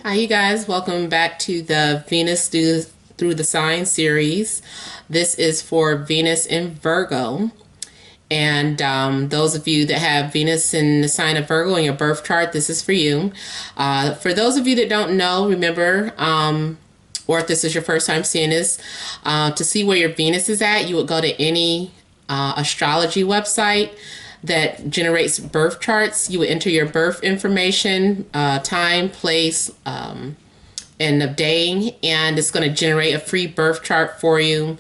Hi, you guys. Welcome back to the Venus through the Sign series. This is for Venus in Virgo. And those of you that have Venus in the sign of Virgo in your birth chart, this is for you. For those of you that don't know, remember, or if this is your first time seeing this, to see where your Venus is at, you would go to any astrology website that generates birth charts. You would enter your birth information, time, place, and the day, and it's going to generate a free birth chart for you.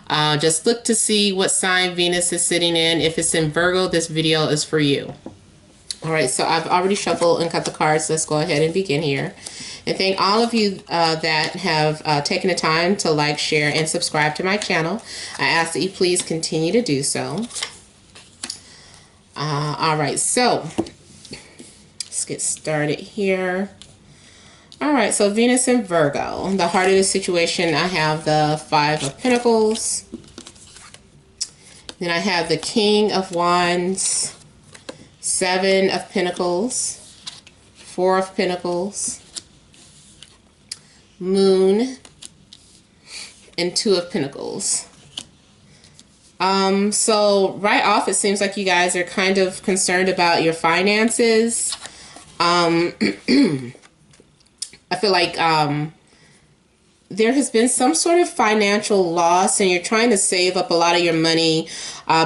Just look to see what sign Venus is sitting in. If it's in Virgo, this video is for you. All right, so I've already shuffled and cut the cards. Let's go ahead and begin here. And thank all of you that have taken the time to like, share, and subscribe to my channel. I ask that you please continue to do so. All right, so let's get started here. All right, so Venus in Virgo. The heart of the situation, I have the Five of Pentacles. Then I have the King of Wands, Seven of Pentacles, Four of Pentacles, Moon, and Two of Pentacles. So right off, it seems like you guys are kind of concerned about your finances. I feel like there has been some sort of financial loss and you're trying to save up a lot of your money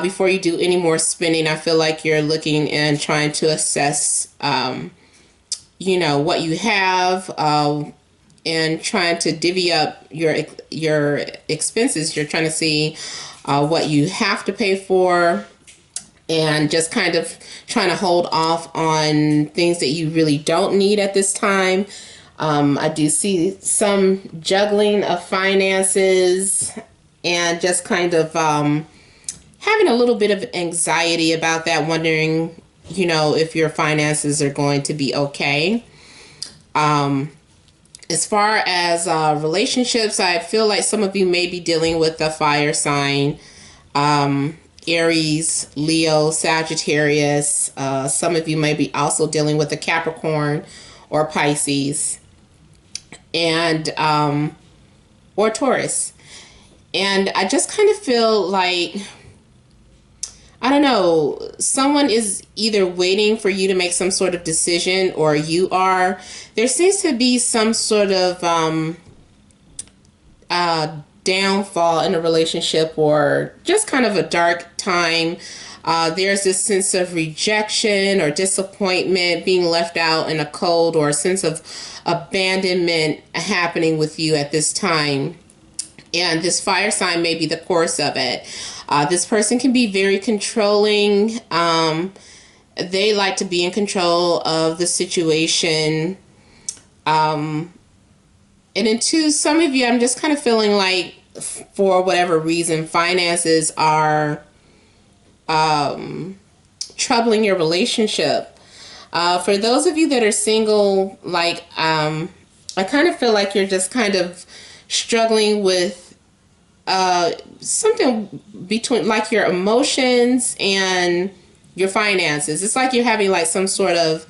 before you do any more spending. I feel like you're looking and trying to assess, you know, what you have and trying to divvy up your expenses. You're trying to see what you have to pay for and just kind of trying to hold off on things that you really don't need at this time. I do see some juggling of finances and just kind of having a little bit of anxiety about that, wondering, you know, if your finances are going to be okay. As far as relationships, I feel like some of you may be dealing with a fire sign, Aries, Leo, Sagittarius. Some of you may be also dealing with a Capricorn or Pisces, and or Taurus. And I just kind of feel like, I don't know, someone is either waiting for you to make some sort of decision or you are. There seems to be some sort of downfall in a relationship or just kind of a dark time. There's this sense of rejection or disappointment, being left out in a cold, or a sense of abandonment happening with you at this time. And this fire sign may be the course of it. This person can be very controlling. They like to be in control of the situation. And then to some of you, I'm just kind of feeling like, for whatever reason, finances are troubling your relationship. For those of you that are single, like, I kind of feel like you're just kind of struggling with something between like your emotions and your finances. It's like you're having like some sort of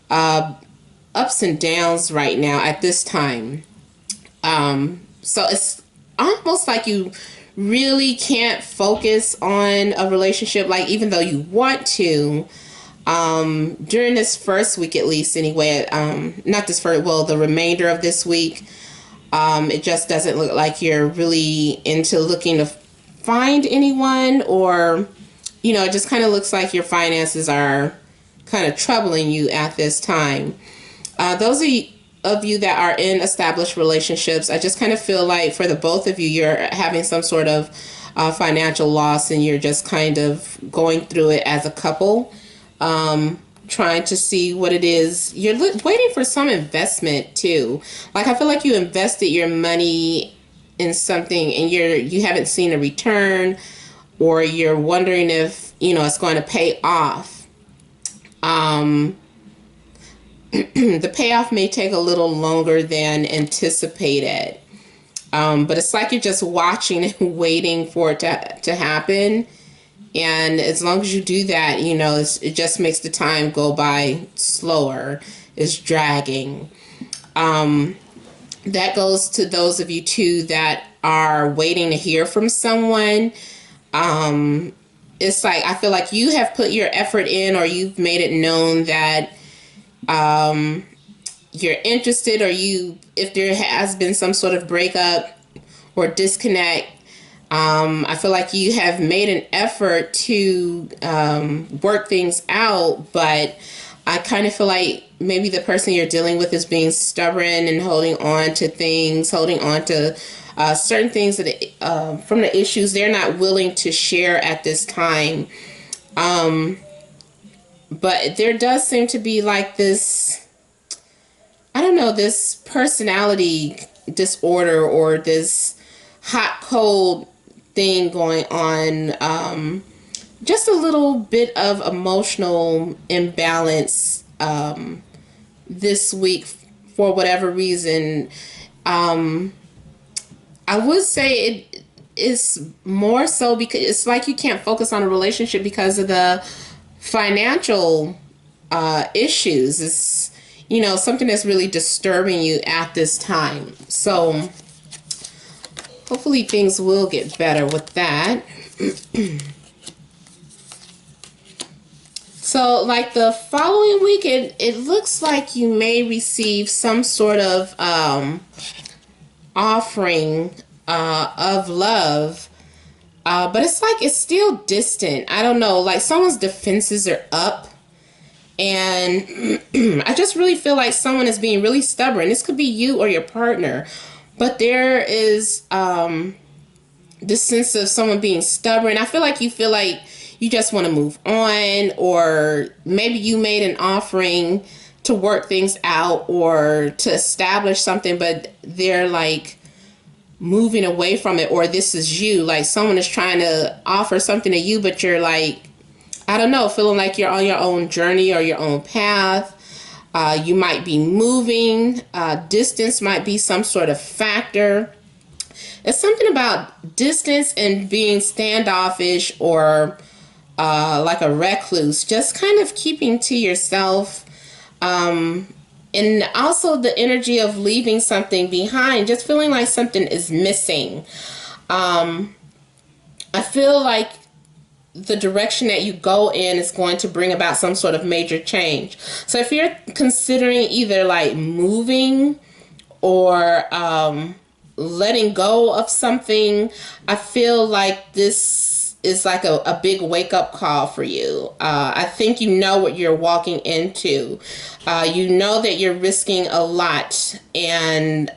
ups and downs right now at this time. So it's almost like you really can't focus on a relationship, like even though you want to, during this first week, at least anyway, not this first, well, the remainder of this week. It just doesn't look like you're really into looking to find anyone, or, you know, it just kind of looks like your finances are kind of troubling you at this time. Those of you that are in established relationships, I just kind of feel like for the both of you, you're having some sort of financial loss and you're just kind of going through it as a couple. Trying to see what it is. You're waiting for some investment too. Like, I feel like you invested your money in something and you haven't seen a return, or you're wondering if, you know, it's going to pay off. The payoff may take a little longer than anticipated. But it's like you're just watching and waiting for it to happen. And as long as you do that, you know, it just makes the time go by slower. It's dragging. That goes to those of you too that are waiting to hear from someone. It's like I feel like you have put your effort in, or you've made it known that you're interested, or if there has been some sort of breakup or disconnect. I feel like you have made an effort to work things out, but I kind of feel like maybe the person you're dealing with is being stubborn and holding on to things, holding on to certain things that from the issues they're not willing to share at this time. But there does seem to be like this, I don't know, this personality disorder or this hot cold thing going on. Just a little bit of emotional imbalance this week for whatever reason. I would say it is more so because it's like you can't focus on a relationship because of the financial issues. It's, something that's really disturbing you at this time. So hopefully things will get better with that. So like the following week, it looks like you may receive some sort of offering of love. But it's like it's still distant. I don't know, like someone's defenses are up. And I just really feel like someone is being really stubborn. This could be you or your partner. But there is this sense of someone being stubborn. I feel like you just want to move on, or maybe you made an offering to work things out or to establish something, but they're like moving away from it, or this is you. Like someone is trying to offer something to you, but you're like, I don't know, feeling like you're on your own journey or your own path. You might be moving. Distance might be some sort of factor. It's something about distance and being standoffish or like a recluse, just kind of keeping to yourself. And also the energy of leaving something behind, just feeling like something is missing. I feel like the direction that you go in is going to bring about some sort of major change. So if you're considering either like moving or letting go of something, I feel like this is like a big wake-up call for you. I think you know what you're walking into. You know that you're risking a lot, and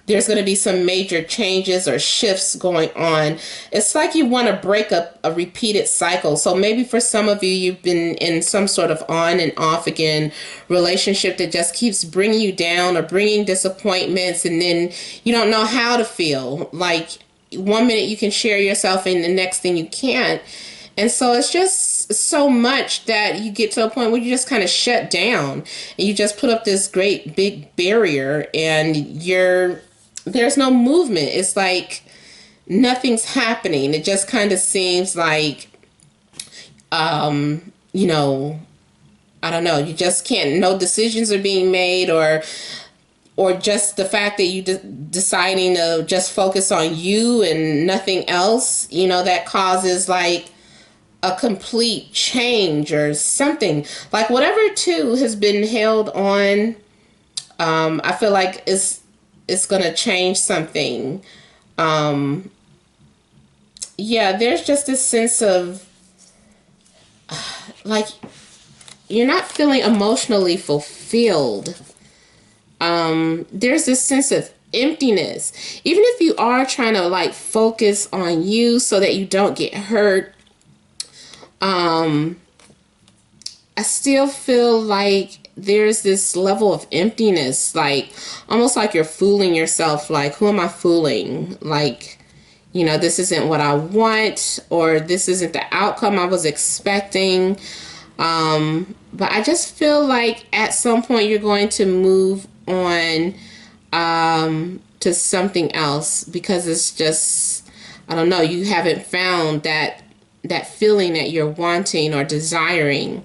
there's going to be some major changes or shifts going on. It's like you want to break up a repeated cycle. So maybe for some of you, you've been in some sort of on and off again relationship that just keeps bringing you down or bringing disappointments, and then you don't know how to feel. Like one minute you can share yourself and the next thing you can't. And so it's just so much that you get to a point where you just kind of shut down and you just put up this great big barrier, and there's no movement. It's like nothing's happening. It just kind of seems like, I don't know, you just can't, no decisions are being made, or just the fact that you deciding to just focus on you and nothing else, that causes like a complete change or something. Like whatever too has been held on, I feel like it's going to change something. Yeah, there's just this sense of like you're not feeling emotionally fulfilled. There's this sense of emptiness. Even if you are trying to like focus on you so that you don't get hurt, I still feel like there's this level of emptiness, like almost like you're fooling yourself. Like, who am I fooling? Like, this isn't what I want, or this isn't the outcome I was expecting. But I just feel like at some point you're going to move on to something else, because it's just, I don't know, you haven't found that feeling that you're wanting or desiring.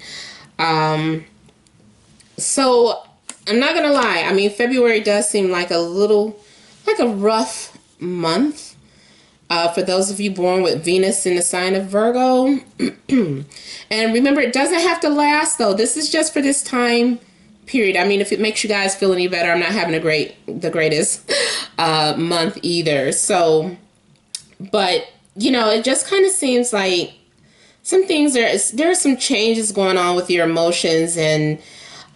So I'm not gonna lie. I mean, February does seem like like a rough month. For those of you born with Venus in the sign of Virgo. And remember, it doesn't have to last, though. This is just for this time period. I mean, if it makes you guys feel any better, I'm not having the greatest month either. So, but, you know, it just kind of seems like there are some changes going on with your emotions, and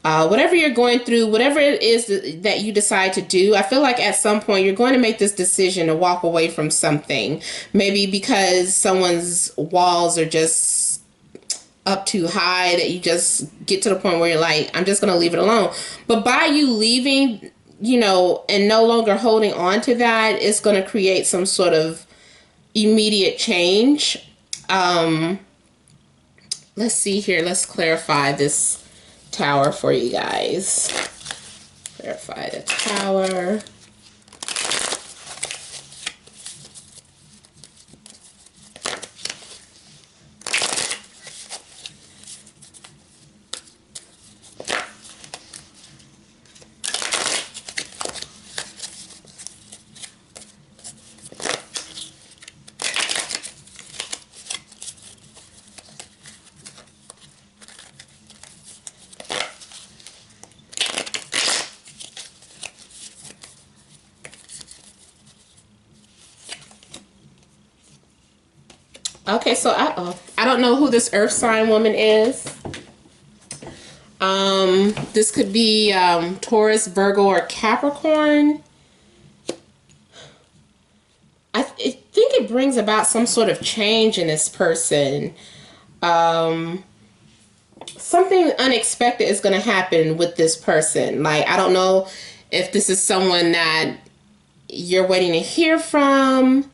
whatever you're going through, whatever it is that you decide to do, I feel like at some point you're going to make this decision to walk away from something. Maybe because someone's walls are just up too high that you just get to the point where you're like, I'm just going to leave it alone. But by you leaving, you know, and no longer holding on to that, it's going to create some sort of immediate change. Let's see here. Let's clarify this Tower for you guys. Clarify the Tower. Okay, so I don't know who this earth sign woman is. This could be Taurus, Virgo, or Capricorn. I think it brings about some sort of change in this person. Something unexpected is going to happen with this person. Like, I don't know if this is someone that you're waiting to hear from.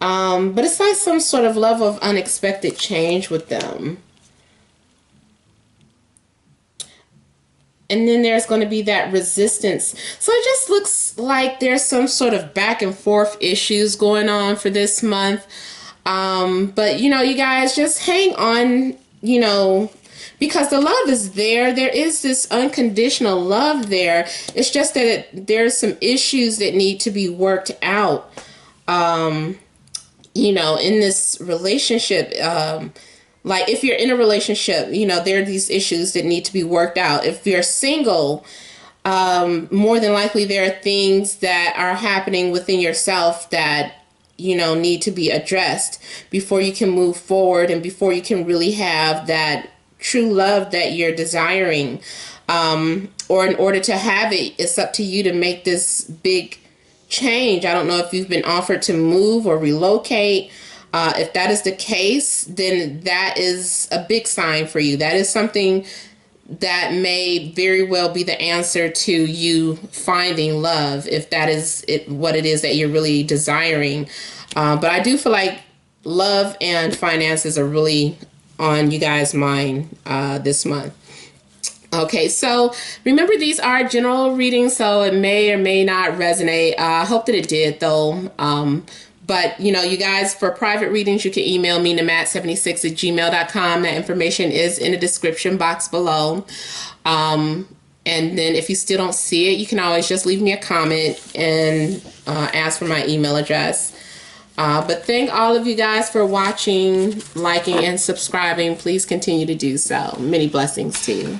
But it's like some sort of level of unexpected change with them. And then there's going to be that resistance. So it just looks like there's some sort of back and forth issues going on for this month. But, you know, you guys just hang on, you know, because the love is there. There is this unconditional love there. It's just that there's some issues that need to be worked out. You know, in this relationship, like if you're in a relationship, you know, there are these issues that need to be worked out. If you're single, more than likely there are things that are happening within yourself that, you know, need to be addressed before you can move forward and before you can really have that true love that you're desiring. Or in order to have it, it's up to you to make this big change. I don't know if you've been offered to move or relocate. If that is the case, then that is a big sign for you. That is something that may very well be the answer to you finding love, if that is what it is that you're really desiring. But I do feel like love and finances are really on you guys' mind this month. Okay, so remember, these are general readings, so it may or may not resonate. I hope that it did, though. But, you know, you guys, for private readings, you can email me, namat76@gmail.com. That information is in the description box below. And then if you still don't see it, you can always just leave me a comment and ask for my email address. But thank all of you guys for watching, liking, and subscribing. Please continue to do so. Many blessings to you.